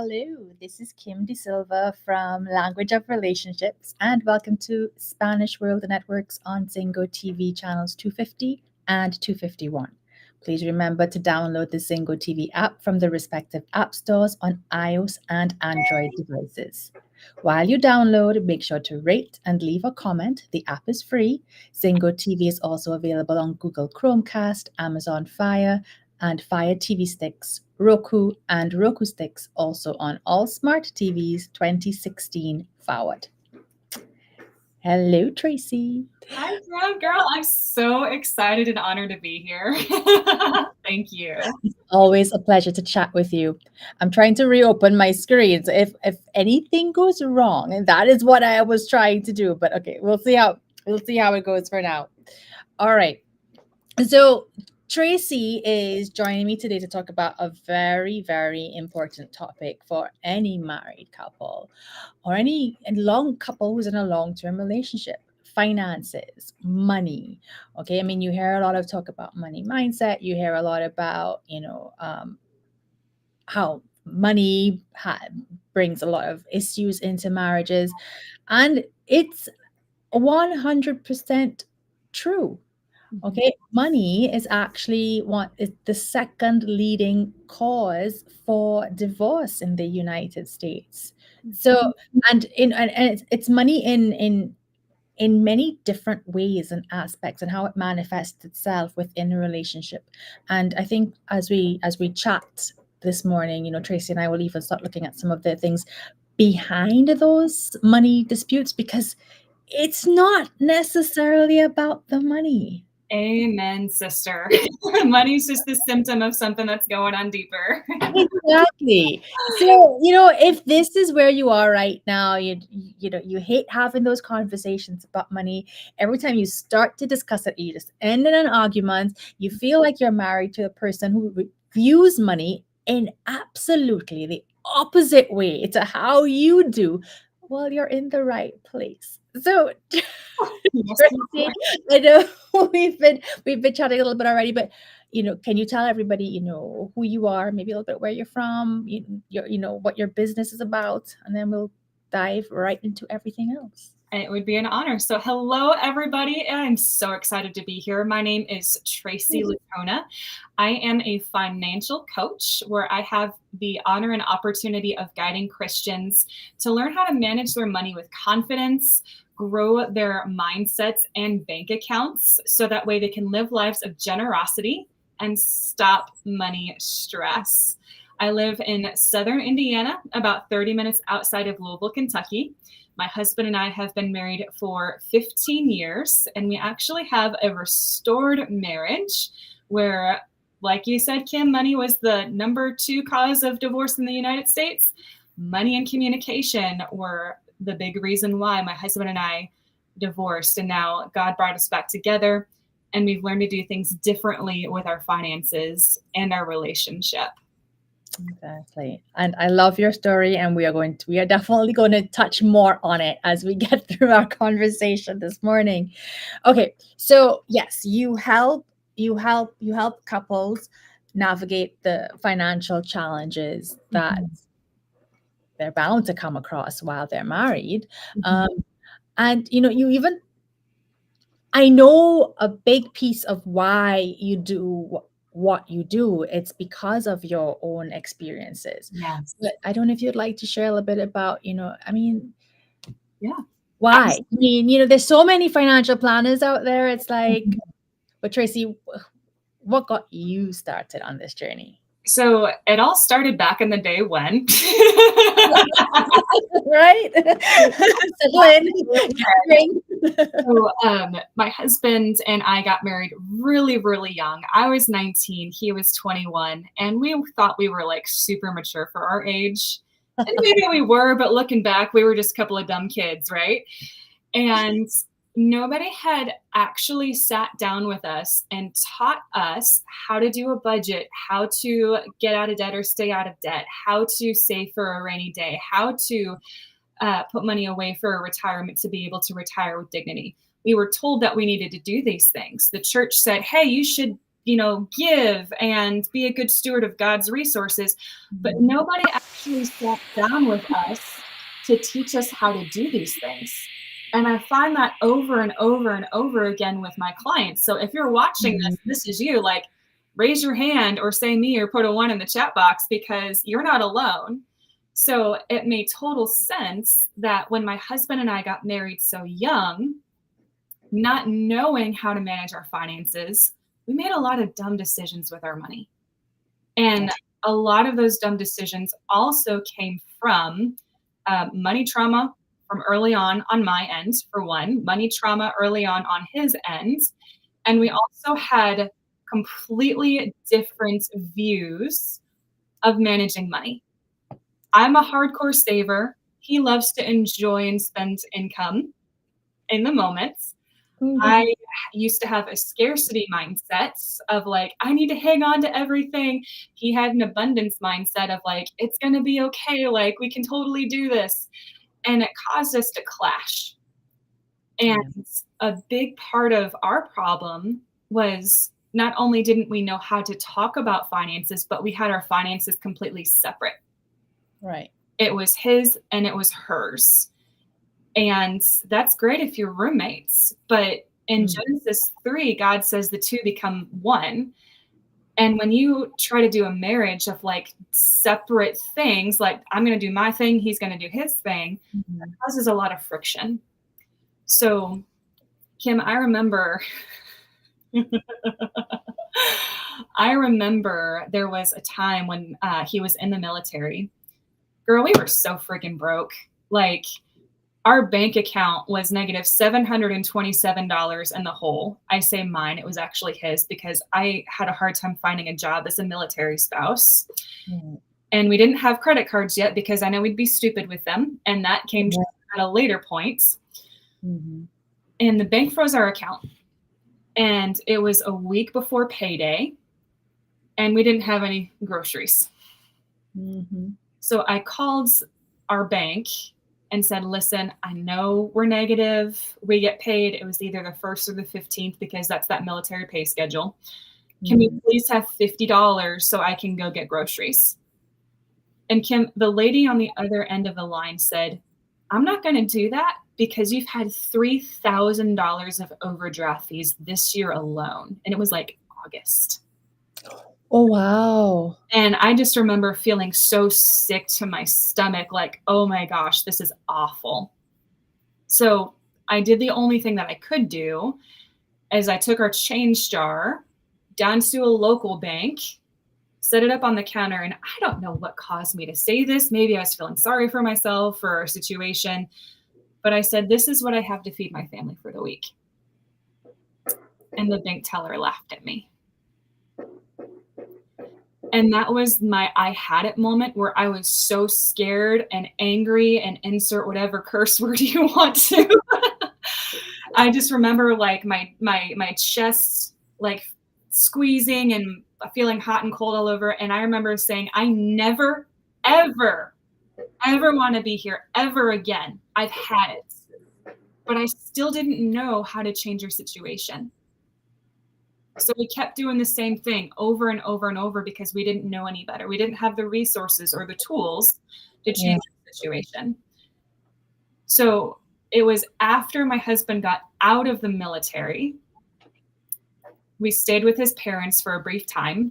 hello. This is Kim De Silva from Language of Relationships, and welcome to Spanish World Networks on Zingo TV channels 250 and 251. Please remember to download the Zingo TV app from the respective app stores on iOS and Android devices. While you download, make sure to rate and leave a comment. The app is free. Zingo TV is also available on Google Chromecast, Amazon Fire, and Fire TV sticks, Roku, and Roku sticks also on all smart TVs 2016 forward. Hello, Tracy. Hi, Brown Girl. I'm so excited and honored to be here. Thank you. It's always a pleasure to chat with you. I'm trying to reopen my screen. So if anything goes wrong, and that is what I was trying to do, but okay, we'll see how it goes for now. All right. So Tracy is joining me today to talk about a very, very important topic for any married couple or any long couple who's in a long-term relationship: finances, money. Okay, I mean, you hear a lot of talk about money mindset. You hear a lot about, how money brings a lot of issues into marriages, and it's 100% true. Okay, money is actually the second leading cause for divorce in the United States. So, and it's money in many different ways and aspects, and how it manifests itself within a relationship. And I think as we chat this morning, Tracy and I will even start looking at some of the things behind those money disputes, because it's not necessarily about the money. Amen, sister. Money's just the symptom of something that's going on deeper. Exactly. So, if this is where you are right now, you hate having those conversations about money. Every time you start to discuss it, you just end in an argument. You feel like you're married to a person who views money in absolutely the opposite way to how you do. Well, you're in the right place. So, Tracy, I know we've been chatting a little bit already, but can you tell everybody, who you are, maybe a little bit where you're from, what your business is about, and then we'll dive right into everything else. It would be an honor. So hello, everybody. I'm so excited to be here. My name is Tracy Latona. I am a financial coach where I have the honor and opportunity of guiding Christians to learn how to manage their money with confidence, grow their mindsets and bank accounts, so that way they can live lives of generosity and stop money stress. I live in southern Indiana, about 30 minutes outside of Louisville, Kentucky. My husband and I have been married for 15 years, and we actually have a restored marriage where, like you said, Kim, money was the number 2 cause of divorce in the United States. Money and communication were the big reason why my husband and I divorced, and now God brought us back together, and we've learned to do things differently with our finances and our relationship. Exactly. And I love your story, and we are definitely going to touch more on it as we get through our conversation this morning. Okay. So yes, you help couples navigate the financial challenges that they're bound to come across while they're married. And I know a big piece of why you do what you do, it's because of your own experiences. Yes. But I don't know if you'd like to share a little bit about, Yeah. why? I mean, there's so many financial planners out there. It's like, but Tracy, what got you started on this journey? So it all started back in the day when. Right? So my husband and I got married really, really young. I was 19, he was 21, and we thought we were like super mature for our age. And maybe we were, but looking back, we were just a couple of dumb kids, right? And nobody had actually sat down with us and taught us how to do a budget, how to get out of debt or stay out of debt, how to save for a rainy day, how to put money away for a retirement to be able to retire with dignity. We were told that we needed to do these things. The church said, hey, you should give and be a good steward of God's resources. But nobody actually sat down with us to teach us how to do these things. And I find that over and over and over again with my clients. So if you're watching this is you, like, raise your hand or say me or put a 1 in the chat box, because you're not alone. So it made total sense that when my husband and I got married so young, not knowing how to manage our finances, we made a lot of dumb decisions with our money. And a lot of those dumb decisions also came from money trauma from early on my end, for one, money trauma early on his end. And we also had completely different views of managing money. I'm a hardcore saver. He loves to enjoy and spend income in the moment. I used to have a scarcity mindset of like, I need to hang on to everything. He had an abundance mindset of like, it's going to be okay. Like, we can totally do this. And it caused us to clash. And a big part of our problem was not only didn't we know how to talk about finances, but we had our finances completely separate. Right. It was his and it was hers. And that's great if you're roommates. But in Genesis 3, God says the two become one. And when you try to do a marriage of like separate things, like I'm going to do my thing, he's going to do his thing, it causes a lot of friction. So, Kim, I remember there was a time when he was in the military. Girl, we were so freaking broke. Like, our bank account was negative $727 in the hole. I say mine, it was actually his, because I had a hard time finding a job as a military spouse. And we didn't have credit cards yet because I know we'd be stupid with them. And that came at a later point. And the bank froze our account. And it was a week before payday. And we didn't have any groceries. So I called our bank and said, listen, I know we're negative. We get paid. It was either the 1st or the 15th because that's that military pay schedule. Can we please have $50 so I can go get groceries? And Kim, the lady on the other end of the line said, I'm not going to do that because you've had $3,000 of overdraft fees this year alone. And it was like August. Oh, wow. And I just remember feeling so sick to my stomach, like, oh my gosh, this is awful. So I did the only thing that I could do, is I took our change jar down to a local bank, set it up on the counter, and I don't know what caused me to say this. Maybe I was feeling sorry for myself or our situation, but I said, this is what I have to feed my family for the week. And the bank teller laughed at me. And that was my I had it moment, where I was so scared and angry, and insert whatever curse word you want to. I just remember like my chest like squeezing and feeling hot and cold all over. And I remember saying, I never, ever want to be here ever again. I've had it. But I still didn't know how to change your situation. So we kept doing the same thing over and over and over because we didn't know any better. We didn't have the resources or the tools to change the situation. So it was after my husband got out of the military, we stayed with his parents for a brief time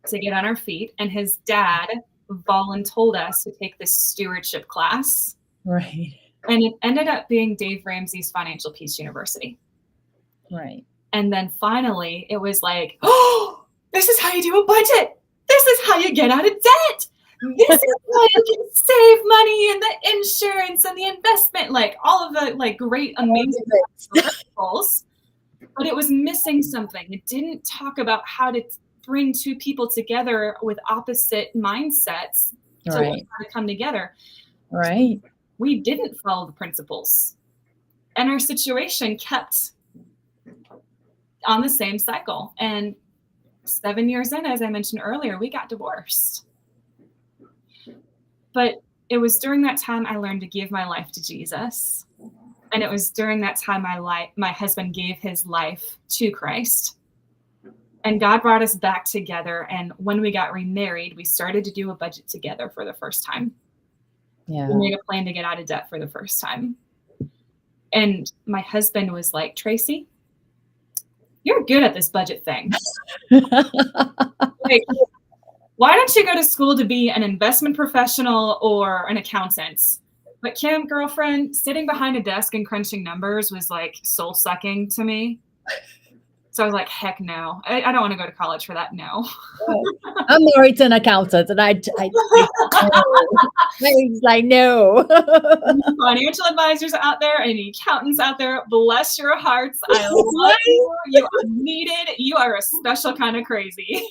to get on our feet. And his dad volunteered us to take this stewardship class. Right. And it ended up being Dave Ramsey's Financial Peace University. Right. And then finally, it was like, oh, this is how you do a budget. This is how you get out of debt. This is how you can save money and the insurance and the investment, like all of the like great, amazing principles. But it was missing something. It didn't talk about how to bring two people together with opposite mindsets to learn how to come together. Right. We didn't follow the principles. And our situation kept on the same cycle. And 7 years in, as I mentioned earlier, we got divorced. But it was during that time I learned to give my life to Jesus. And it was during that time my husband gave his life to Christ. And God brought us back together. And when we got remarried, we started to do a budget together for the first time. Yeah. We made a plan to get out of debt for the first time. And my husband was like, Tracy, you're good at this budget thing. Like, why don't you go to school to be an investment professional or an accountant? But Kim, girlfriend, sitting behind a desk and crunching numbers was like soul sucking to me. So I was like, heck no. I don't want to go to college for that. No. I'm married to an accountant, and I he's like, no. Financial advisors out there and accountants out there, bless your hearts. I love you. You are needed. You are a special kind of crazy.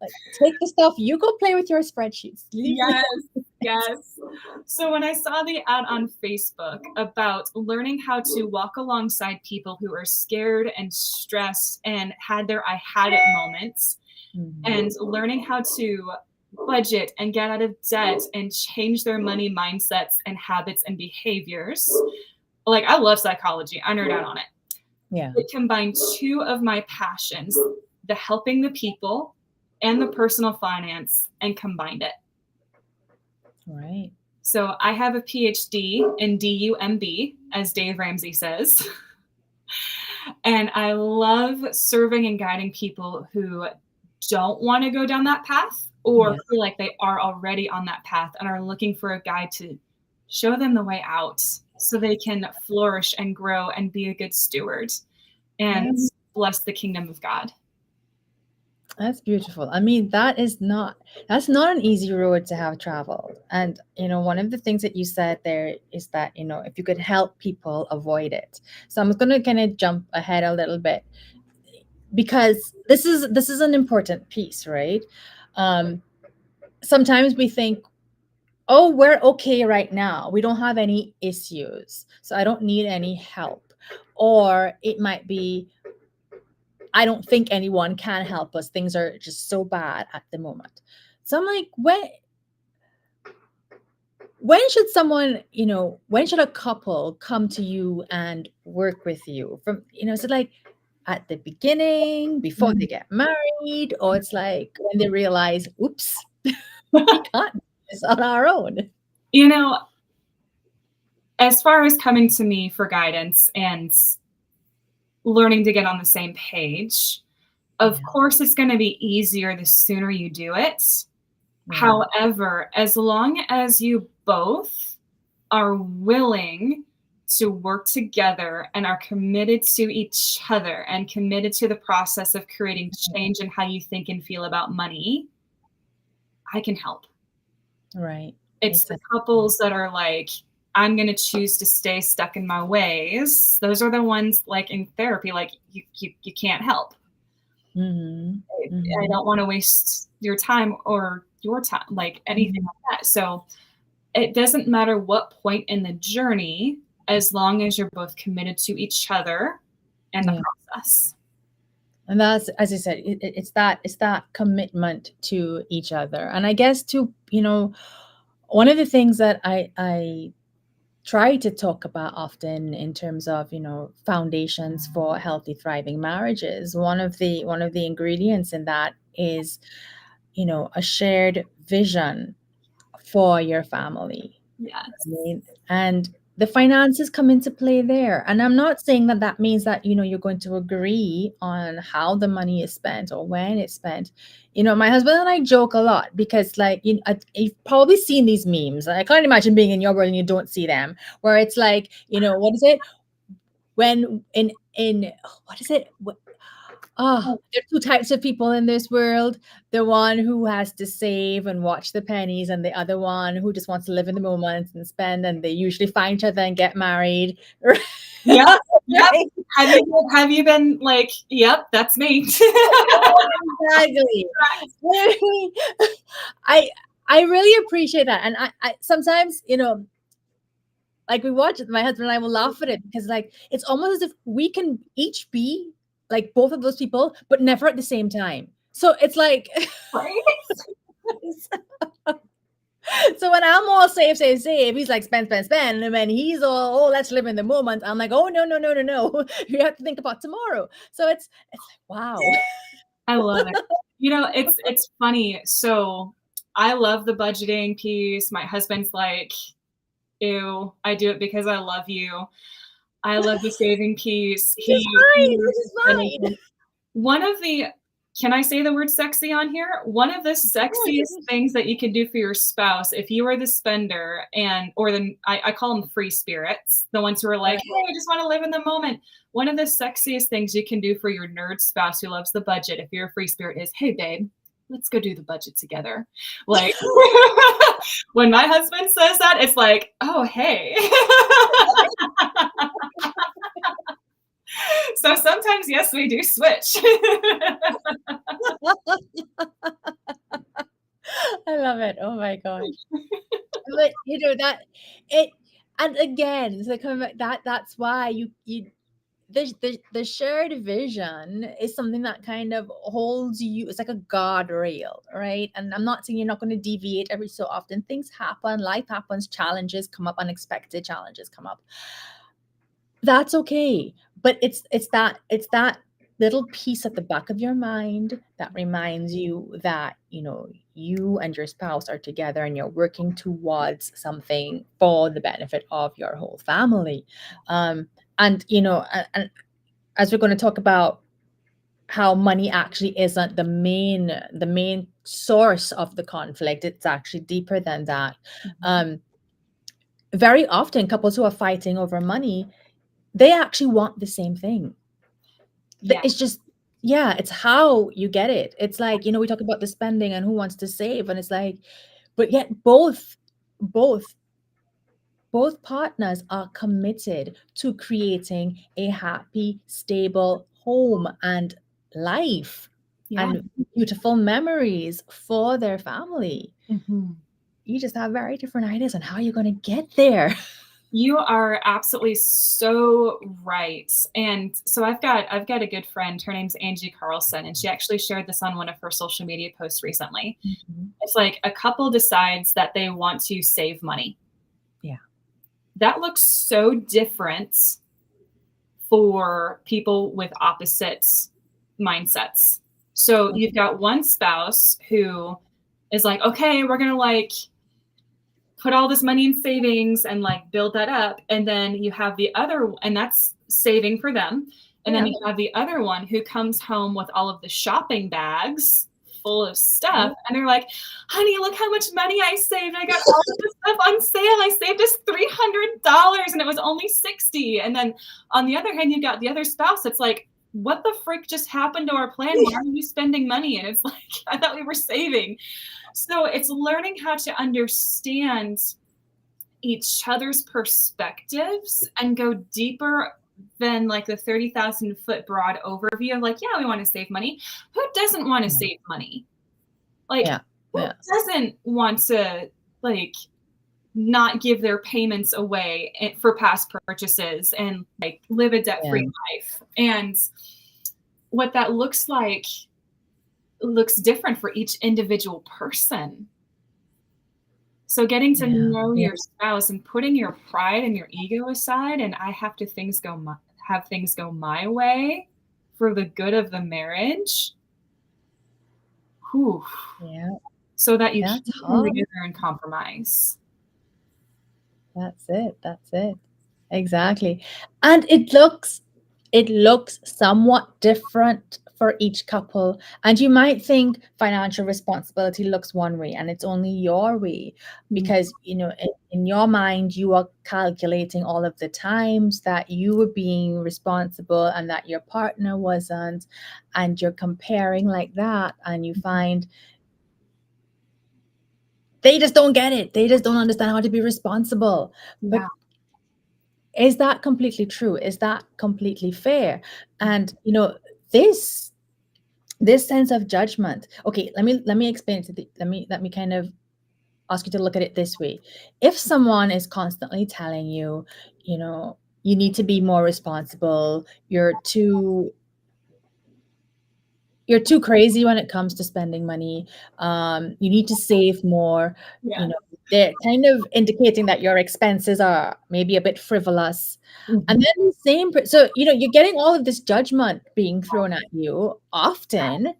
Like, take the stuff. You go play with your spreadsheets. Yes. So when I saw the ad on Facebook about learning how to walk alongside people who are scared and stressed and had their I had it moments, and learning how to budget and get out of debt and change their money mindsets and habits and behaviors. Like, I love psychology. I nerd out on it. Yeah. It combined two of my passions, the helping the people and the personal finance, and combined it. Right. So I have a PhD in DUMB, as Dave Ramsey says. And I love serving and guiding people who don't want to go down that path, or feel like they are already on that path and are looking for a guide to show them the way out so they can flourish and grow and be a good steward and bless the kingdom of God. That's beautiful. I mean, that's not an easy road to have traveled. And, one of the things that you said there is that, if you could help people avoid it. So I'm going to kind of jump ahead a little bit, because this is an important piece, right? Sometimes we think, oh, we're okay right now. We don't have any issues, so I don't need any help. Or it might be, I don't think anyone can help us. Things are just so bad at the moment. So I'm like, when should someone, when should a couple come to you and work with you? From, is it like at the beginning, before they get married, or it's like when they realize, oops, we can't do this on our own? As far as coming to me for guidance and learning to get on the same page, of course, it's going to be easier the sooner you do it. However, as long as you both are willing to work together and are committed to each other and committed to the process of creating change in how you think and feel about money, I can help. Right. It's the couples that are like, I'm going to choose to stay stuck in my ways. Those are the ones, like in therapy, like you can't help. I don't want to waste your time or your time, like anything like that. So it doesn't matter what point in the journey, as long as you're both committed to each other and the process. And that's, as I said, it's that commitment to each other. And I guess one of the things that I try to talk about often in terms of, foundations for healthy, thriving marriages, one of the ingredients in that is, a shared vision for your family. Yes. And the finances come into play there. And I'm not saying that means that, you're going to agree on how the money is spent or when it's spent. My husband and I joke a lot because, like, you've probably seen these memes. I can't imagine being in your world and you don't see them, where it's like, what is it? When what is it? Oh, there are two types of people in this world. The one who has to save and watch the pennies, and the other one who just wants to live in the moment and spend, and they usually find each other and get married. Yep. Have you been like, yep, that's me. Exactly. I really appreciate that. And I sometimes, like, we watch it, my husband and I will laugh at it, because, like, it's almost as if we can each be like both of those people, but never at the same time. So it's like, right? So when I'm all save, save, save, he's like spend, spend, spend. And when he's all, oh, let's live in the moment, I'm like, oh no, no, no, no, no. You have to think about tomorrow. So it's like, wow. I love it. You know, it's funny. So I love the budgeting piece. My husband's like, ew, I do it because I love you. I love the saving piece. Which is He fine. loves Which the is spending fine. piece. One of the Can I say the word sexy on here? One of the sexiest things that you can do for your spouse, if you are the spender or I call them free spirits, the ones who are like, Right. hey, I just want to live in the moment. One of the sexiest things you can do for your nerd spouse who loves the budget, if you're a free spirit, is, hey, babe, let's go do the budget together. Like, when my husband says that, it's like, oh, hey. So sometimes, yes, we do switch. I love it. Oh my gosh. But you know that it and again, it's like coming back, that's why you the shared vision is something that kind of holds you. It's like a guardrail, right? And I'm not saying you're not going to deviate every so often. Things happen, life happens, challenges come up, unexpected challenges come up. That's okay. But it's that little piece at the back of your mind that reminds you that, you and your spouse are together and you're working towards something for the benefit of your whole family. And and as we're going to talk about how money actually isn't the main source of the conflict, it's actually deeper than that. Um, very often couples who are fighting over money, they actually want the same thing. Yeah. It's just, yeah, it's how you get it. It's like, we talk about the spending and who wants to save, and it's like, but yet both both partners are committed to creating a happy, stable home and life Yeah. and beautiful memories for their family. Mhm. You just have very different ideas on how you're going to get there. You are absolutely so right. And so I've got a good friend. Her name's Angie Carlson, and she actually shared this on one of her social media posts recently. Mhm. It's like a couple decides that they want to save money. Yeah. That looks so different for people with opposite mindsets. So you've got one spouse who is like, okay, we're gonna like put all this money in savings and like build that up. And then you have the other, and that's saving for them. And then Yeah. you have the other one who comes home with all of the shopping bags full of Yeah. stuff. And they're like, honey, look how much money I saved. I got all of this stuff on sale. I saved us $300 and it was only 60. And then on the other hand, you've got the other spouse that's like, what the frick just happened to our plan? Why are you spending money? And it's like, I thought we were saving. So it's learning how to understand each other's perspectives and go deeper than like the 30,000 foot broad overview of like, yeah, we want to save money. Who doesn't want to save money? Like, Yeah. who Yeah. doesn't want to like not give their payments away for past purchases and like live a debt-free life? And what that looks like looks different for each individual person. So getting to know Yeah. your spouse and putting your pride and your ego aside, and I have to have things go my way for the good of the marriage. Whew. Yeah. So that you That's can come hard. together and compromise. That's it. That's it. Exactly. And it looks somewhat different for each couple. And you might think financial responsibility looks one way and it's only your way because, in your mind, you are calculating all of the times that you were being responsible and that your partner wasn't. And you're comparing like that. And you find they just don't get it. They just don't understand how to be responsible. But Yeah. is that completely true? Is that completely fair? And this sense of judgment. Okay, let me explain it let me kind of ask you to look at it this way. If someone is constantly telling you, you need to be more responsible, you're too crazy when it comes to spending money, you need to save more, Yeah. they're kind of indicating that your expenses are maybe a bit frivolous. And Mhm. then the so you're getting all of this judgment being thrown at you often.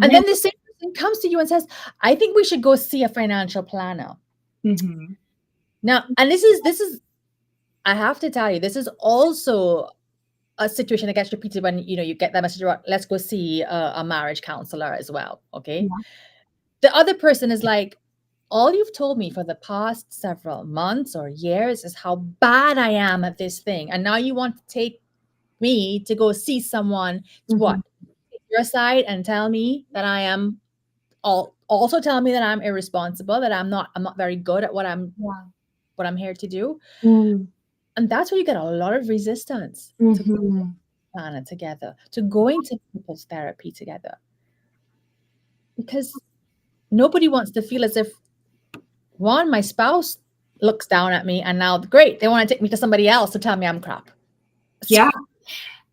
And Yeah. then the same person comes to you and says, I think we should go see a financial planner. Mhm. Now, and this is I have to tell you, this is also a situation that gets repeated when you get that message about let's go see a marriage counselor as well. Okay. Yeah. The other person is like, all you've told me for the past several months or years is how bad I am at this thing. And now you want to take me to go see someone to what? Mhm. Take your side and tell me that I am also tell me that I'm irresponsible, that I'm not very good at Yeah. what I'm here to do. Mm. And that's where you get a lot of resistance to Mhm. planning together, to going to people's therapy together. Because nobody wants to feel as if one, my spouse looks down at me, and now great, they want to take me to somebody else to tell me I'm crap. So, Yeah.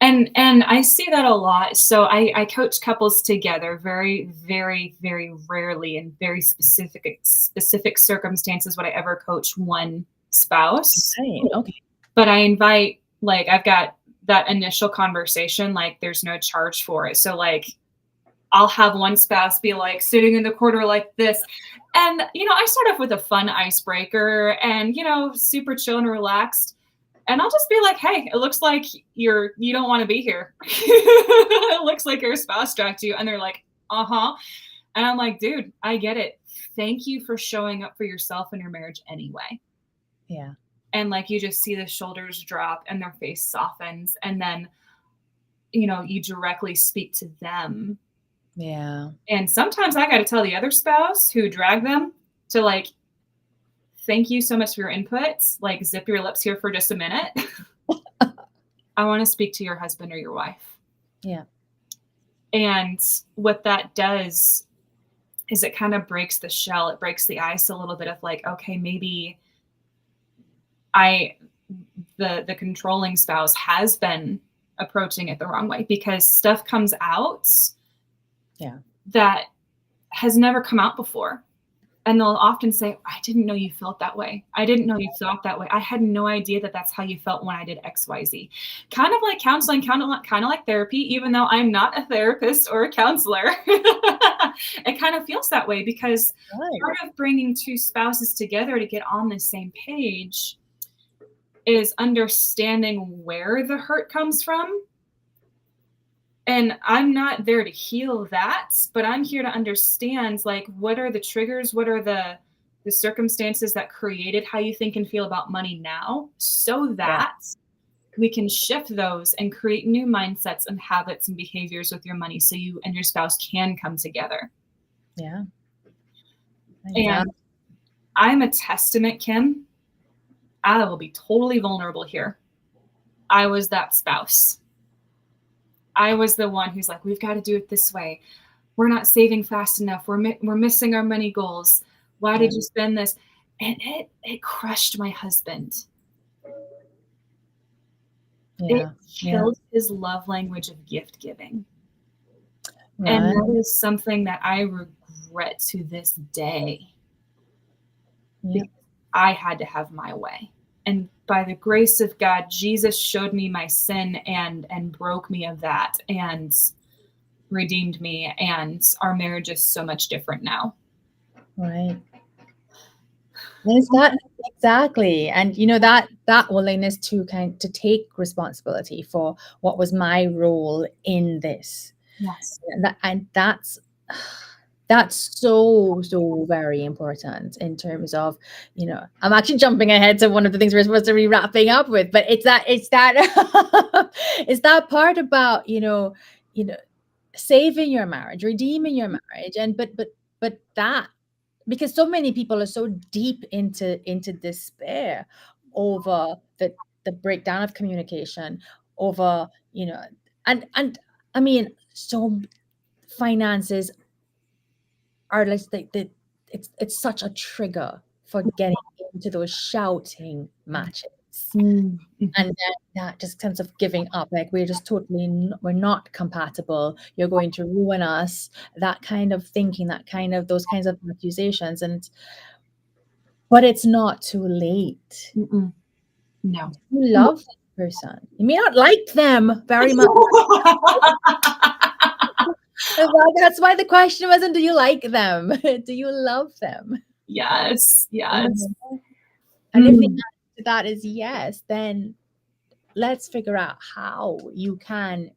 And I see that a lot. So I coach couples together very, very, very rarely in very specific circumstances would I ever coach one spouse. right, okay, But I invite, like, I've got that initial conversation, like there's no charge for it. So like I'll have one spouse be like sitting in the corner like this. And I start off with a fun icebreaker and super chill and relaxed. And I'll just be like, hey, it looks like you don't want to be here. It looks like your spouse dragged you. And they're like, uh-huh. And I'm like, dude, I get it. Thank you for showing up for yourself and your marriage anyway. yeah, And like you just see the shoulders drop and their face softens. And then, you directly speak to them. yeah, And sometimes I got to tell the other spouse who dragged them to like, thank you so much for your input. Like, zip your lips here for just a minute. I want to speak to your husband or your wife. yeah, And what that does is it kind of breaks the shell. It breaks the ice a little bit of like, okay, maybe I, the controlling spouse has been approaching it the wrong way because stuff comes out yeah, that has never come out before. And they'll often say, I didn't know you felt that way. I didn't know you thought that way. I had no idea that that's how you felt when I did XYZ. Kind of like counseling, kind of like therapy, even though I'm not a therapist or a counselor. It kind of feels that way because right, part of bringing two spouses together to get on the same page is understanding where the hurt comes from. And I'm not there to heal that, but I'm here to understand, like, what are the triggers? What are the circumstances that created how you think and feel about money now, so yeah, that we can shift those and create new mindsets and habits and behaviors with your money so you and your spouse can come together. yeah, And exactly, I'm a testament, Kim. I will be totally vulnerable here. I was that spouse. I was the one who's like, we've got to do it this way. We're not saving fast enough. We're missing our money goals. Why yeah, did you spend this? And it crushed my husband. It yeah, yeah, killed his love language of gift giving. And right, that is something that I regret to this day yeah, because I had to have my way. And by the grace of God, Jesus showed me my sin and broke me of that and redeemed me. And our marriage is so much different now. right. And it's that exactly, and that willingness to take responsibility for what was my role in this, Yes. and that's so very important in terms of I'm actually jumping ahead to one of the things we're supposed to be wrapping up with, but it's that it's that part about you know saving your marriage, redeeming your marriage, and but that because so many people are so deep into despair over the breakdown of communication, over and I mean, so finances are like it's such a trigger for getting into those shouting matches. Mm-hmm. And then that just sense of giving up, like we're just totally, we're not compatible. You're going to ruin us. That kind of thinking, those kinds of accusations. But it's not too late. Mm-mm. No. You love that person. You may not like them very much. Well, that's why the question wasn't, do you like them? Do you love them? Yes. Yes. And if the answer to that is yes, then let's figure out how you can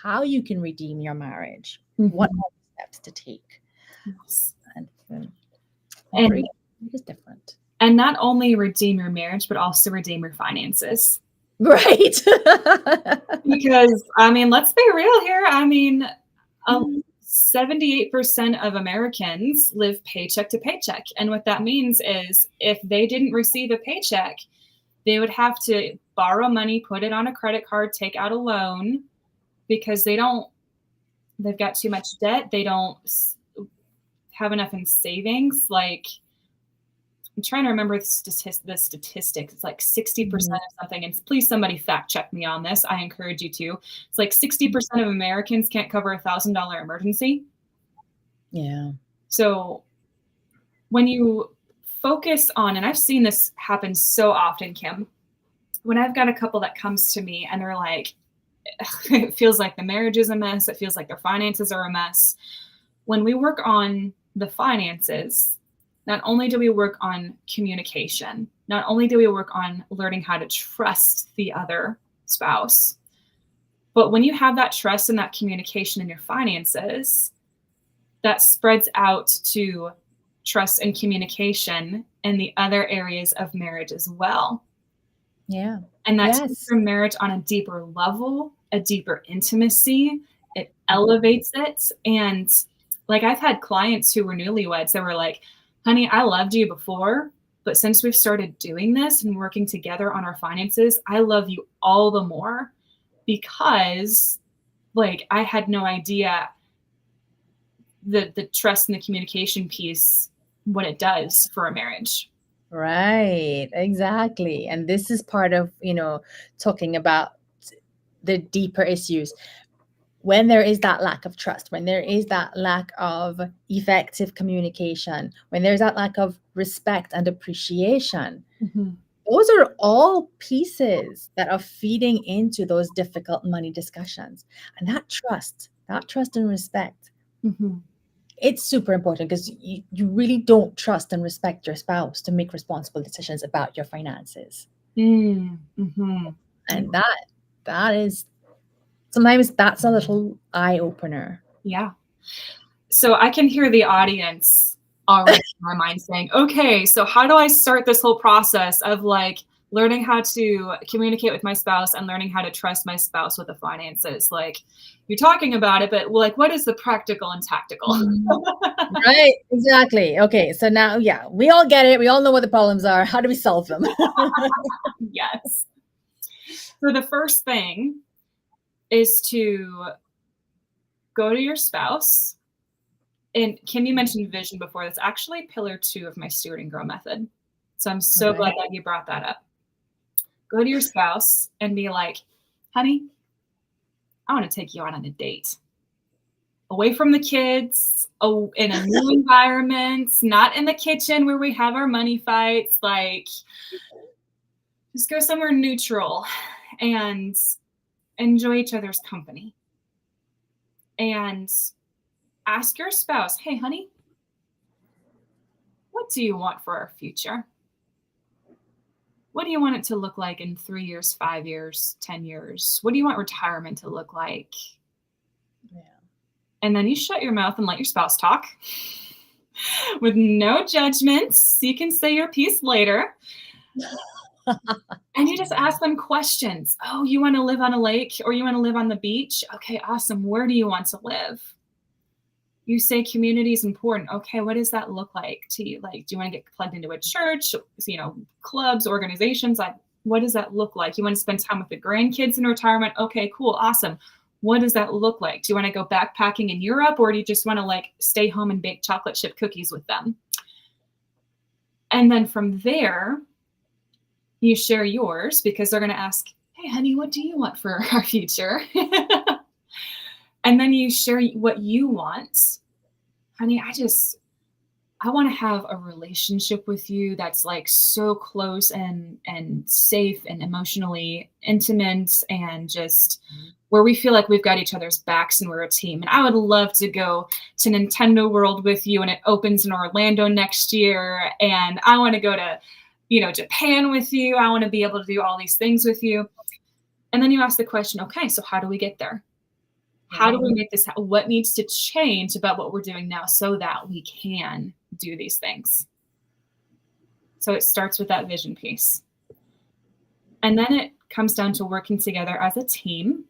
redeem your marriage. What are the steps to take? Yes. And And it is different. And not only redeem your marriage, but also redeem your finances. Right. Because, I mean, let's be real here. I mean, 78% of Americans live paycheck to paycheck. And what that means is if they didn't receive a paycheck, they would have to borrow money, put it on a credit card, take out a loan because they've got too much debt. They don't have enough in savings. Like, I'm trying to remember the statistics. It's like 60% of something. And please, somebody fact check me on this. I encourage you to. It's like 60% of Americans can't cover $1,000 emergency. Yeah. So when you focus on, and I've seen this happen so often, Kim, when I've got a couple that comes to me and they're like, it feels like the marriage is a mess. It feels like their finances are a mess. When we work on the finances, not only do we work on communication, not only do we work on learning how to trust the other spouse, but when you have that trust and that communication in your finances, that spreads out to trust and communication in the other areas of marriage as well. Yeah. And that takes your marriage on a deeper level, a deeper intimacy. It elevates it. And like, I've had clients who were newlyweds that were like, honey, I loved you before, but since we've started doing this and working together on our finances, I love you all the more because like I had no idea the trust and the communication piece, what it does for a marriage. Right, exactly. And this is part of, talking about the deeper issues. When there is that lack of trust, when there is that lack of effective communication, when there's that lack of respect and appreciation, those are all pieces that are feeding into those difficult money discussions. And that trust and respect, it's super important because you really don't trust and respect your spouse to make responsible decisions about your finances. And that is, sometimes that's a little eye opener. Yeah. So I can hear the audience already in my mind saying, okay, so how do I start this whole process of like learning how to communicate with my spouse and learning how to trust my spouse with the finances? Like, you're talking about it, but like, what is the practical and tactical? Right, exactly. Okay, so now, yeah, we all get it. We all know what the problems are. How do we solve them? Yes. So the first thing is to go to your spouse. And Kim, you mentioned vision before. That's actually pillar 2 of my Steward and Grow method. So I'm so glad that you brought that up. Go to your spouse and be like, honey, I want to take you out on a date. Away from the kids, in a new environment, not in the kitchen where we have our money fights. Like, just go somewhere neutral and enjoy each other's company. And ask your spouse, hey, honey, what do you want for our future? What do you want it to look like in 3 years, 5 years, 10 years? What do you want retirement to look like? Yeah. And then you shut your mouth and let your spouse talk with no judgments. You can say your piece later. And you just ask them questions. Oh, you want to live on a lake or you want to live on the beach? Okay, awesome. Where do you want to live? You say community is important. Okay, what does that look like to you? Like, do you want to get plugged into a church, clubs, organizations? Like, what does that look like? You want to spend time with the grandkids in retirement? Okay, cool, awesome. What does that look like? Do you want to go backpacking in Europe, or do you just want to like stay home and bake chocolate chip cookies with them? And then from there, You share yours because they're going to ask, hey, honey, what do you want for our future? And then you share what you want. Honey, I want to have a relationship with you that's like so close and safe and emotionally intimate and just where we feel like we've got each other's backs and we're a team. And I would love to go to Nintendo World with you, and it opens in Orlando next year. And I want to go to, Japan with you. I want to be able to do all these things with you. And then you ask the question, okay, so how do we get there? How do we make this? What needs to change about what we're doing now so that we can do these things? So it starts with that vision piece. And then it comes down to working together as a team.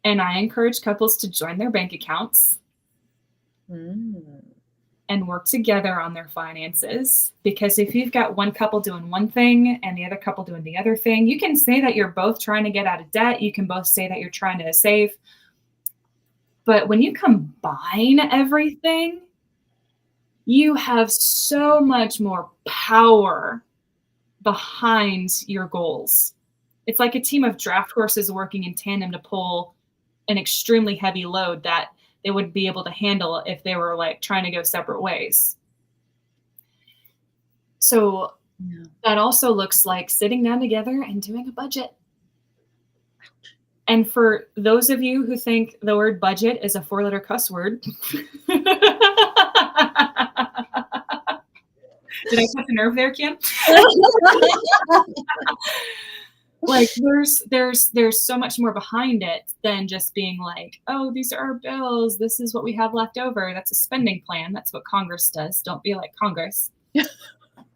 And I encourage couples to join their bank accounts and work together on their finances. Because if you've got one couple doing one thing and the other couple doing the other thing, you can say that you're both trying to get out of debt. You can both say that you're trying to save. But when you combine everything, you have so much more power behind your goals. It's like a team of draft horses working in tandem to pull an extremely heavy load that they would be able to handle if they were like trying to go separate ways. So that also looks like sitting down together and doing a budget. And for those of you who think the word budget is a 4-letter cuss word, did I cut the nerve there, Kim? Like there's so much more behind it than just being like, oh, these are our bills. This is what we have left over. That's a spending plan. That's what Congress does. Don't be like Congress.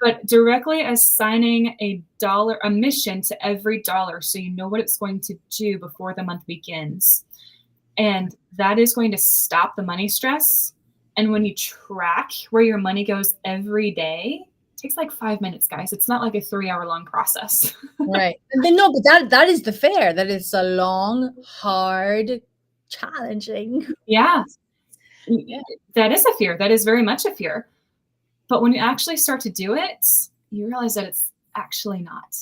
But directly assigning a mission to every dollar so you know what it's going to do before the month begins. And that is going to stop the money stress. And when you track where your money goes every day, it takes like 5 minutes, guys. It's not like a 3-hour-long process. Right. And then, no, but that is the fair. That is a long, hard, challenging. Yeah. That is a fear. That is very much a fear. But when you actually start to do it, you realize that it's actually not.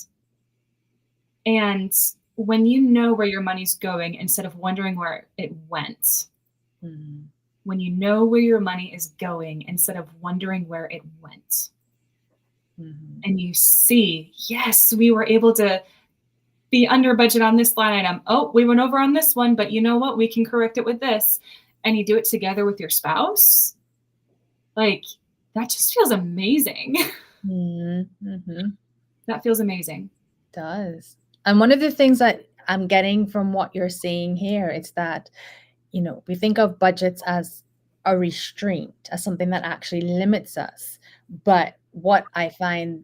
And when you know where your money's going instead of wondering where it went, when you know where your money is going instead of wondering where it went, and you see, yes, we were able to be under budget on this line item. Oh, we went over on this one, but you know what? We can correct it with this. And you do it together with your spouse. Like, that just feels amazing. That feels amazing. It does. And one of the things that I'm getting from what you're saying here is that, we think of budgets as a restraint, as something that actually limits us. But what I find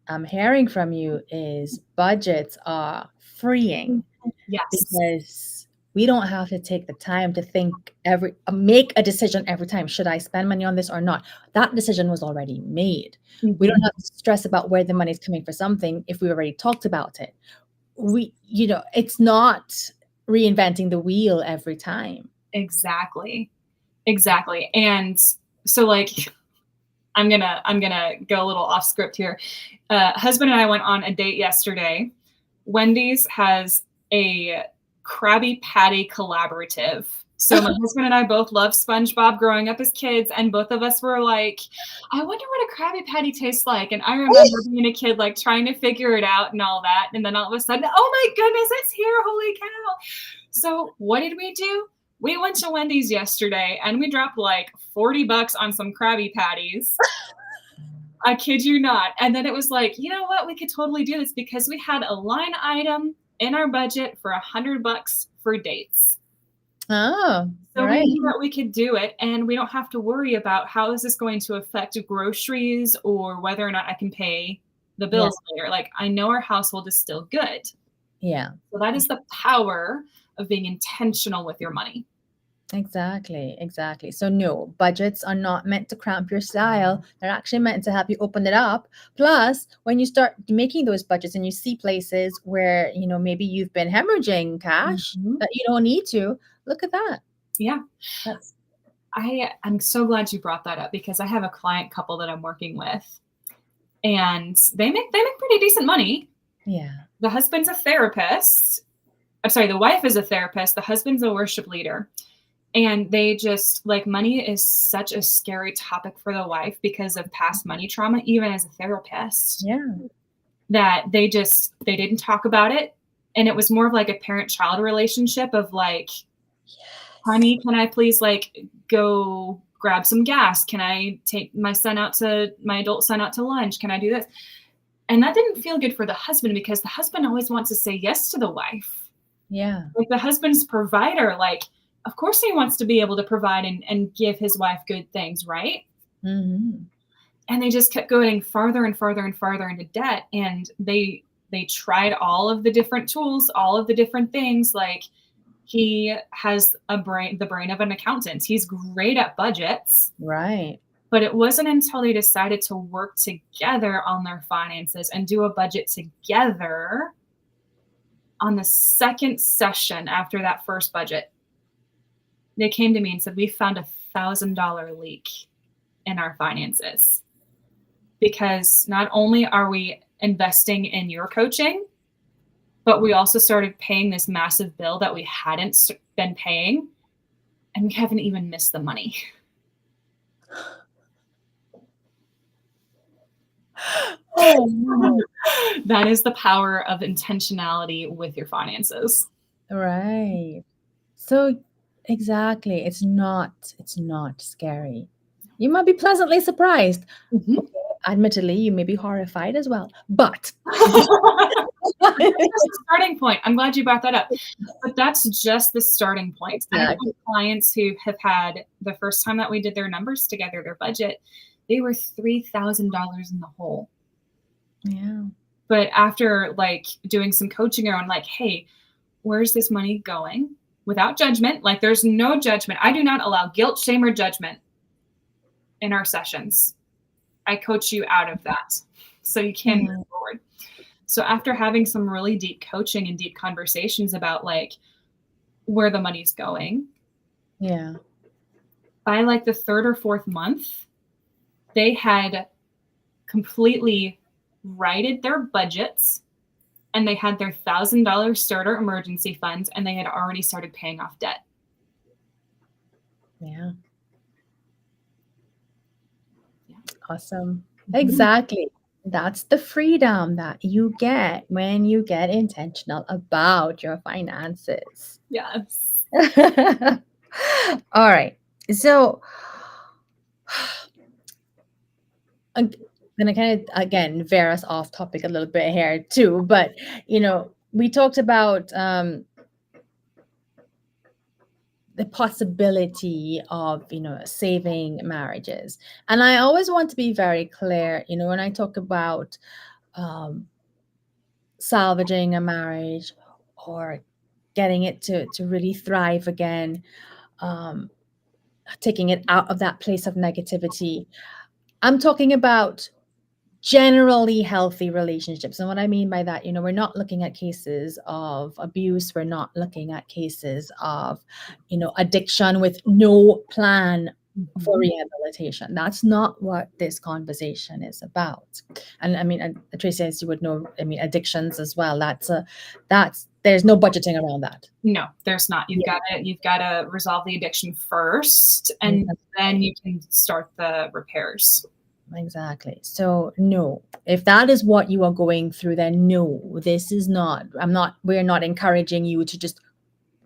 I'm hearing from you is budgets are freeing. Yes. Because we don't have to take the time to make a decision every time. Should I spend money on this or not? That decision was already made. We don't have to stress about where the money is coming for something if we already talked about it. It's not reinventing the wheel every time. Exactly. And so like, I'm gonna go a little off script here. Husband and I went on a date yesterday. Wendy's has a Krabby Patty collaborative. So my husband and I both loved SpongeBob growing up as kids, and both of us were like, I wonder what a Krabby Patty tastes like. And I remember being a kid, like trying to figure it out and all that. And then all of a sudden, oh my goodness, it's here. Holy cow. So what did we do? We went to Wendy's yesterday and we dropped like $40 on some Krabby Patties. I kid you not. And then it was like, you know what? We could totally do this because we had a line item in our budget for $100 for dates. Oh, so we knew that we could do it, and we don't have to worry about how is this going to affect groceries or whether or not I can pay the bills later. Like, I know our household is still good. Yeah. So that is the power of being intentional with your money. Exactly. So no, budgets are not meant to cramp your style. They're actually meant to help you open it up. Plus, when you start making those budgets and you see places where, maybe you've been hemorrhaging cash that you don't need to, look at that. Yeah. I'm so glad you brought that up because I have a client couple that I'm working with. and they make pretty decent money. Yeah. The husband's a therapist. I'm sorry, the wife is a therapist. The husband's a worship leader. And they just, like, money is such a scary topic for the wife because of past money trauma, even as a therapist, Yeah. that they didn't talk about it. And it was more of like a parent-child relationship of like, honey, can I please like go grab some gas? Can I take my adult son out to lunch? Can I do this? And that didn't feel good for the husband because the husband always wants to say yes to the wife. Yeah. Like the husband's provider, like, of course he wants to be able to provide and give his wife good things, right? Mm-hmm. And they just kept going farther and farther and farther into debt. And they tried all of the different tools, all of the different things. Like, he has the brain of an accountant. He's great at budgets. Right. But it wasn't until they decided to work together on their finances and do a budget together on the second session after that first budget, they came to me and said, we found $1,000 leak in our finances because not only are we investing in your coaching, but we also started paying this massive bill that we hadn't been paying, and we haven't even missed the money. Oh, no. That is the power of intentionality with your finances. Right. So exactly, it's not scary. You might be pleasantly surprised. Mm-hmm. Okay, admittedly, you may be horrified as well, but That's the starting point. I'm glad you brought that up. But that's just the starting point. Exactly. I have clients who have had the first time that we did their numbers together, their budget, they were $3,000 in the hole. Yeah. But after like doing some coaching around, like, hey, where's this money going? Without judgment, like there's no judgment. I do not allow guilt, shame, or judgment in our sessions. I coach you out of that so you can move forward. So after having some really deep coaching and deep conversations about like where the money's going, Yeah. by like the third or fourth month, they had completely righted their budgets and they had their $1,000 starter emergency funds and they had already started paying off debt. Yeah. Awesome. Exactly. That's the freedom that you get when you get intentional about your finances. Yes. All right. So I'm gonna kind of again veer us off topic a little bit here too, but we talked about the possibility of saving marriages, and I always want to be very clear. When I talk about salvaging a marriage or getting it to really thrive again, taking it out of that place of negativity, I'm talking about generally healthy relationships. And what I mean by that, we're not looking at cases of abuse. We're not looking at cases of, addiction with no plan for rehabilitation. That's not what this conversation is about. And I mean, Tracy, as you would know, I mean, addictions as well. There's no budgeting around that. No, there's not. You've got to resolve the addiction first, and then you can start the repairs. Exactly. So no, if that is what you are going through, then no, this is not, we're not encouraging you to just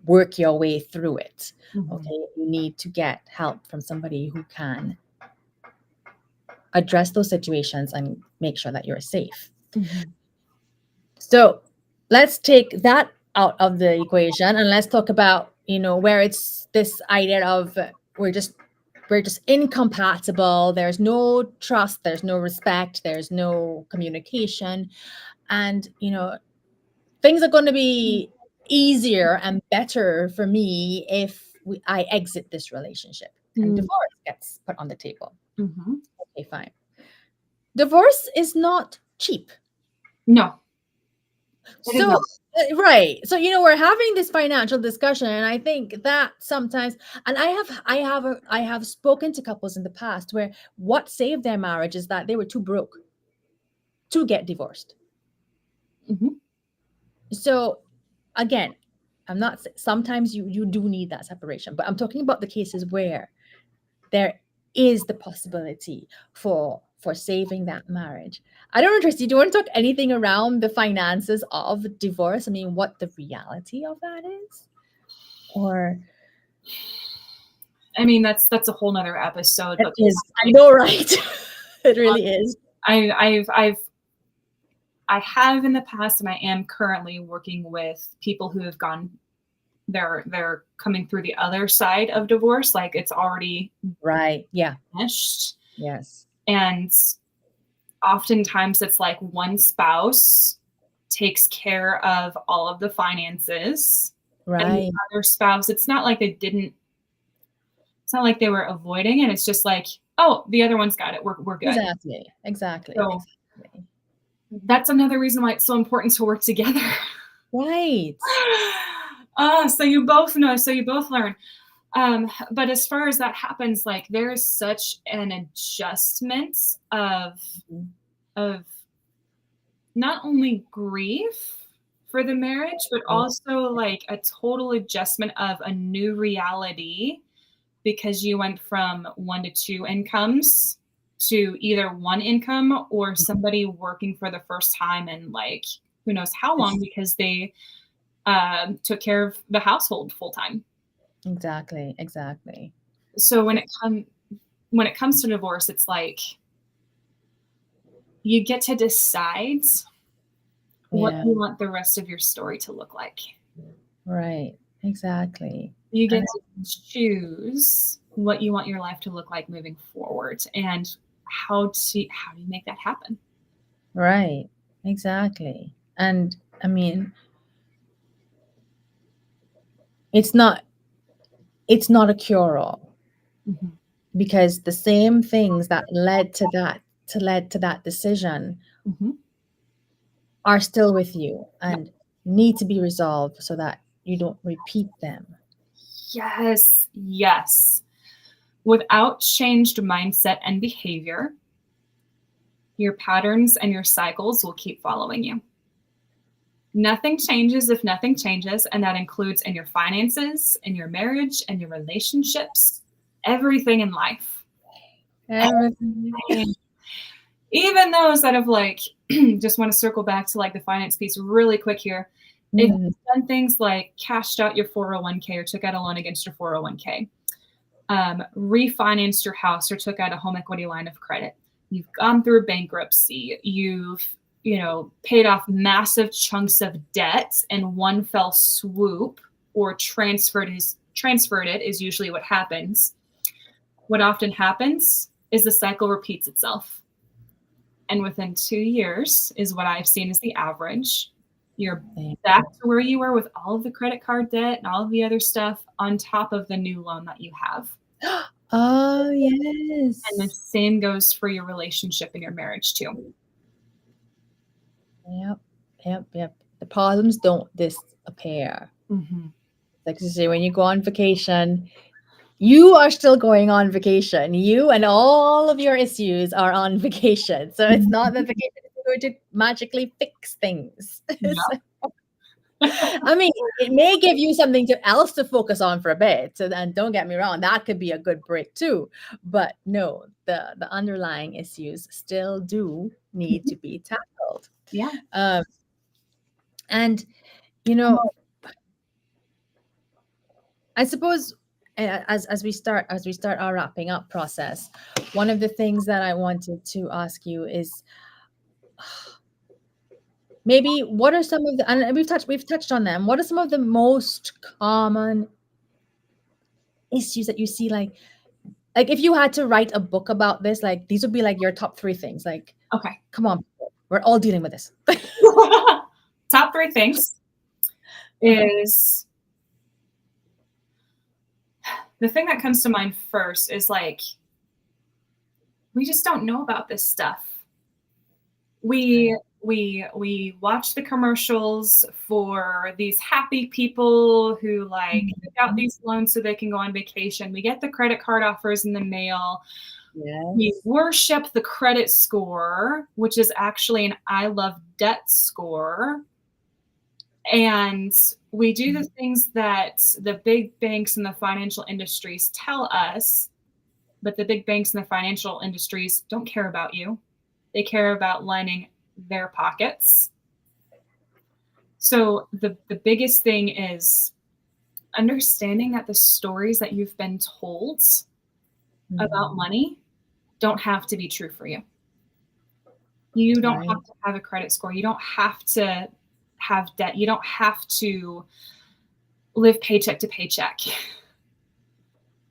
work your way through it. Okay. You need to get help from somebody who can address those situations and make sure that you're safe. So let's take that out of the equation and let's talk about, where it's this idea of we're just incompatible. There's no trust, there's no respect, there's no communication. And, things are going to be easier and better for me if I exit this relationship and divorce gets put on the table. Okay, fine. Divorce is not cheap. No. So, right. So, we're having this financial discussion, and I think that sometimes, and I have spoken to couples in the past where what saved their marriage is that they were too broke. to get divorced. Mm-hmm. So again, I'm not, sometimes you do need that separation, but I'm talking about the cases where there is the possibility for saving that marriage. I don't know, Tracy, do you want to talk anything around the finances of divorce? I mean, what the reality of that is? Or I mean, that's a whole nother episode, it but is, I know, right? It really is. I have in the past, and I am currently working with people who have gone, they're coming through the other side of divorce, like it's already Right. Yeah. finished. Yes. And oftentimes it's like one spouse takes care of all of the finances, and the Right. other spouse, it's not like they were avoiding it. It's just like, oh, the other one's got it. We're good. Exactly. Exactly. So Exactly. that's another reason why it's so important to work together. Right. So you both know, so you both learn. But as far as that happens, like there is such an adjustment of not only grief for the marriage, but also like a total adjustment of a new reality, because you went from 1 to 2 incomes to either one income or somebody working for the first time in like who knows how long, because they took care of the household full time. Exactly. Exactly. So when it comes to divorce, it's like you get to decide what Yeah. you want the rest of your story to look like. Right. Exactly. You get And to choose what you want your life to look like moving forward, and how do you make that happen? right. Exactly. And I mean, it's not a cure-all, Mm-hmm. because the same things that led to that decision Mm-hmm. are still with you Yep. and need to be resolved so that you don't repeat them. Yes, yes. Without changed mindset and behavior, your patterns and your cycles will keep following you. Nothing changes if nothing changes, and that includes in your finances, in your marriage, and your relationships, everything in life. Everything. Even those that have like just want to circle back to like the finance piece really quick here. If Mm, you've done things like cashed out your 401k or took out a loan against your 401k, refinanced your house or took out a home equity line of credit, you've gone through bankruptcy, you've paid off massive chunks of debt in one fell swoop, or transferred it is usually what happens. What often happens is the cycle repeats itself. And within 2 years is what I've seen as the average. You're back to where you were with all of the credit card debt and all of the other stuff on top of the new loan that you have. oh, And the yes. same goes for your relationship and your marriage too. Yep. Yep. Yep. The problems don't disappear. Mm-hmm. Like you say, when you go on vacation, you are still going on vacation. You and all of your issues are on vacation. So it's not that vacation is going to magically fix things. Yeah. I mean, it may give you something else to focus on for a bit. So then, don't get me wrong, that could be a good break too. But no, the underlying issues still do need to be tackled. Yeah. And you know, I suppose as we start our wrapping up process, one of the things that I wanted to ask you is maybe what are some of the, and we've touched on them. What are some of the most common issues that you see, like if you had to write a book about this, like these would be like your top 3 things. Like, Okay. come on, we're all dealing with this. Top 3 things is, the thing that comes to mind first is like, we just don't know about this stuff. We watch the commercials for these happy people who like pick out these loans so they can go on vacation. We get the credit card offers in the mail. We Yes. worship the credit score, which is actually an I love debt score. And we do the things that the big banks and the financial industries tell us, but the big banks and the financial industries don't care about you. They care about lining their pockets. So the biggest thing is understanding that the stories that you've been told about money don't have to be true for you. You don't Right. have to have a credit score. You don't have to have debt. You don't have to live paycheck to paycheck.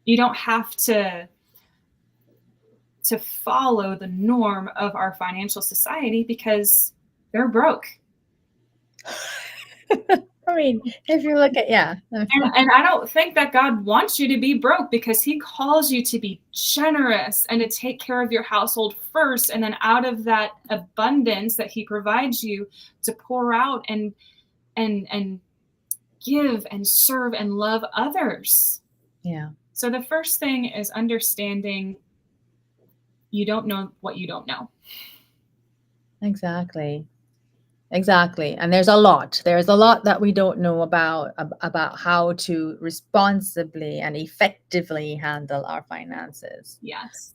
You don't have to follow the norm of our financial society because they're broke. I mean, if you look at, yeah. And I don't think that God wants you to be broke, because he calls you to be generous and to take care of your household first. And then out of that abundance that he provides you, to pour out and give and serve and love others. Yeah. So the first thing is understanding you don't know what you don't know. Exactly. Exactly. And there's a lot. There's a lot that we don't know about how to responsibly and effectively handle our finances. Yes.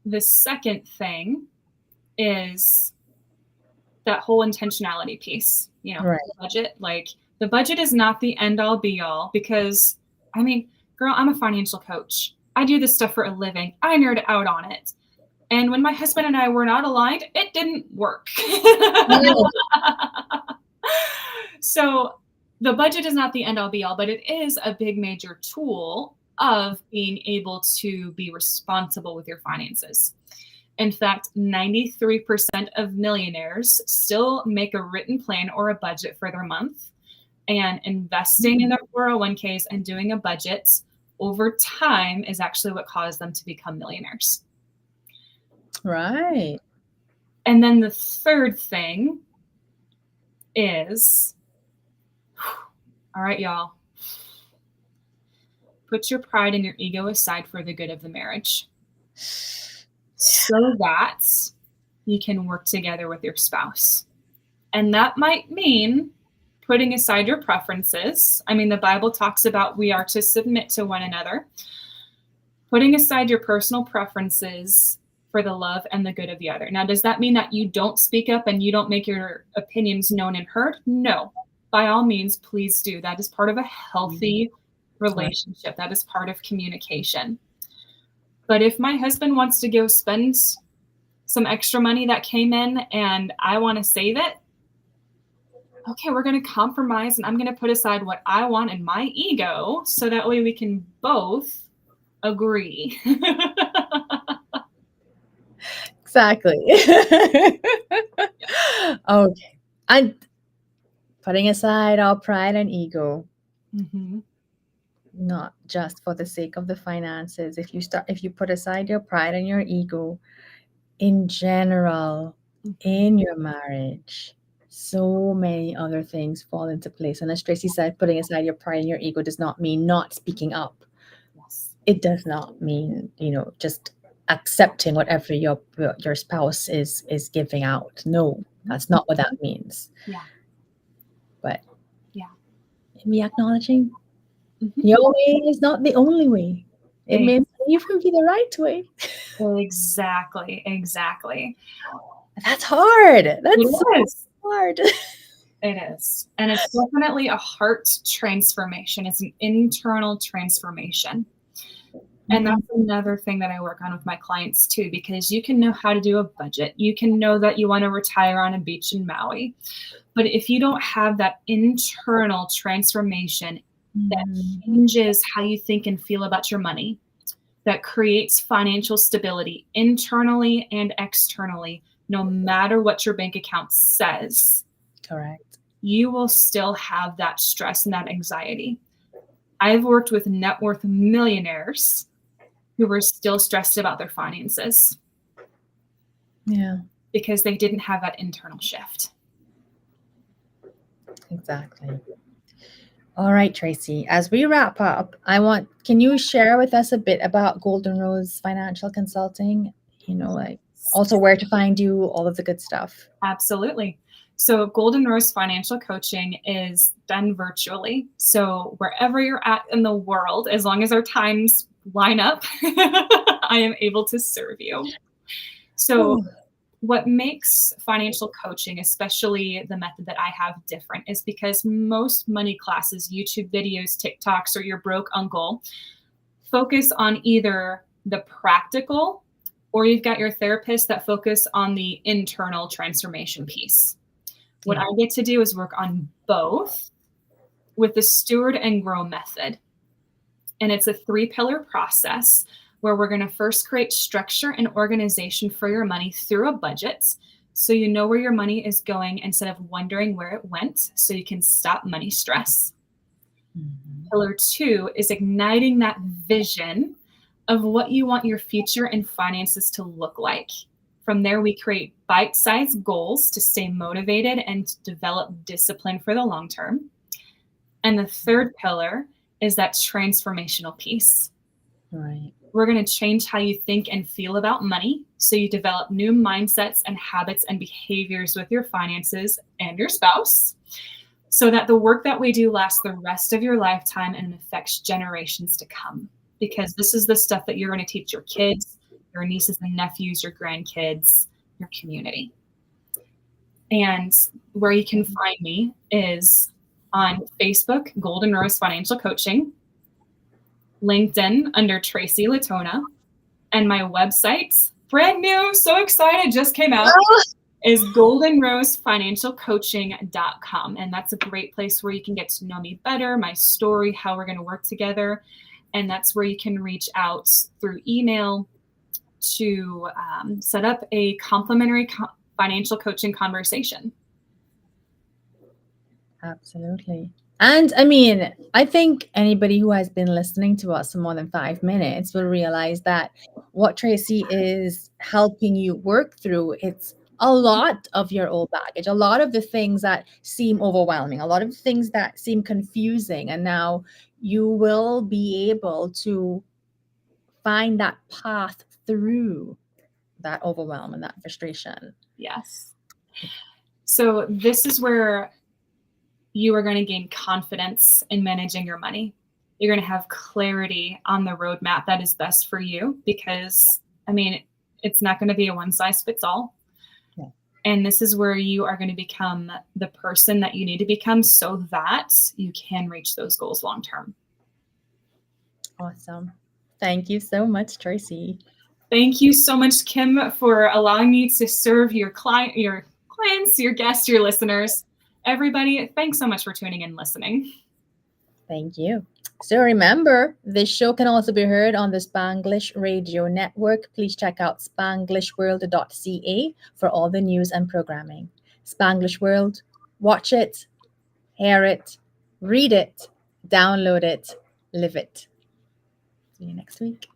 The second thing is that whole intentionality piece, Right. the budget. Like, the budget is not the end all be all, because, I mean, girl, I'm a financial coach. I do this stuff for a living. I nerd out on it. And when my husband and I were not aligned, it didn't work. So the budget is not the end all be all, but it is a big major tool of being able to be responsible with your finances. In fact, 93% of millionaires still make a written plan or a budget for their month, and investing in their 401ks and doing a budget over time is actually what caused them to become millionaires. Right. And then the third thing is, all right, y'all, put your pride and your ego aside for the good of the marriage, so that you can work together with your spouse. And that might mean putting aside your preferences. I mean, the Bible talks about we are to submit to one another. Putting aside your personal preferences for the love and the good of the other. Now, does that mean that you don't speak up and you don't make your opinions known and heard? No. By all means, please do. That is part of a healthy relationship. That is part of communication. But if my husband wants to go spend some extra money that came in and I want to save it, okay, we're going to compromise, and I'm going to put aside what I want and my ego, so that way we can both agree. Exactly. Okay. And putting aside our pride and ego, not just for the sake of the finances. If you put aside your pride and your ego in general, in your marriage, so many other things fall into place. And as Tracy said, putting aside your pride and your ego does not mean not speaking up. Yes. It does not mean, just accepting whatever your spouse is giving out. No, that's not what that means. Yeah. But Yeah. maybe acknowledging your way is not the only way. It may even be the right way. Exactly. That's hard. That's It so is. hard. It is. And it's definitely a heart transformation. It's an internal transformation. And that's another thing that I work on with my clients too, because you can know how to do a budget. You can know that you want to retire on a beach in Maui. But if you don't have that internal transformation that changes how you think and feel about your money, that creates financial stability internally and externally, no matter what your bank account says, Correct. you will still have that stress and that anxiety. I've worked with net worth millionaires who were still stressed about their finances. Yeah. Because they didn't have that internal shift. Exactly. All right, Tracy, as we wrap up, can you share with us a bit about Golden Rose Financial Consulting? Like also where to find you, all of the good stuff. Absolutely. So Golden Rose Financial Coaching is done virtually. So wherever you're at in the world, as long as our times line up, I am able to serve you. So what makes financial coaching, especially the method that I have, different is because most money classes, YouTube videos, TikToks, or your broke uncle focus on either the practical, or you've got your therapist that focus on the internal transformation piece. What I get to do is work on both with the steward and grow method. And it's a 3-pillar process where we're going to first create structure and organization for your money through a budget. So you know where your money is going instead of wondering where it went, so you can stop money stress. Pillar 2 is igniting that vision of what you want your future and finances to look like. From there, we create bite-sized goals to stay motivated and develop discipline for the long term. And the third pillar is that transformational piece. Right. We're going to change how you think and feel about money, so you develop new mindsets and habits and behaviors with your finances and your spouse, so that the work that we do lasts the rest of your lifetime and affects generations to come. Because this is the stuff that you're going to teach your kids, your nieces and nephews, your grandkids, your community. And where you can find me is on Facebook, Golden Rose Financial Coaching, LinkedIn under Tracy Latona, and my website, brand new, so excited, just came out, is goldenrosefinancialcoaching.com. And that's a great place where you can get to know me better, my story, how we're going to work together. And that's where you can reach out through email to set up a complimentary financial coaching conversation. Absolutely. And I mean, I think anybody who has been listening to us for more than 5 minutes will realize that what Tracy is helping you work through, it's a lot of your old baggage, a lot of the things that seem overwhelming, a lot of things that seem confusing. And now you will be able to find that path through that overwhelm and that frustration. Yes. So this is where you are going to gain confidence in managing your money. You're going to have clarity on the roadmap that is best for you, because, I mean, it's not going to be a one size fits all. Yeah. And this is where you are going to become the person that you need to become so that you can reach those goals long term. Awesome. Thank you so much, Tracy. Thank you so much, Kim, for allowing me to serve your clients, your guests, your listeners. Everybody, thanks so much for tuning in and listening. Thank you. So remember, this show can also be heard on the Spanglish Radio Network. Please check out spanglishworld.ca for all the news and programming. Spanglish World, watch it, hear it, read it, download it, live it. See you next week.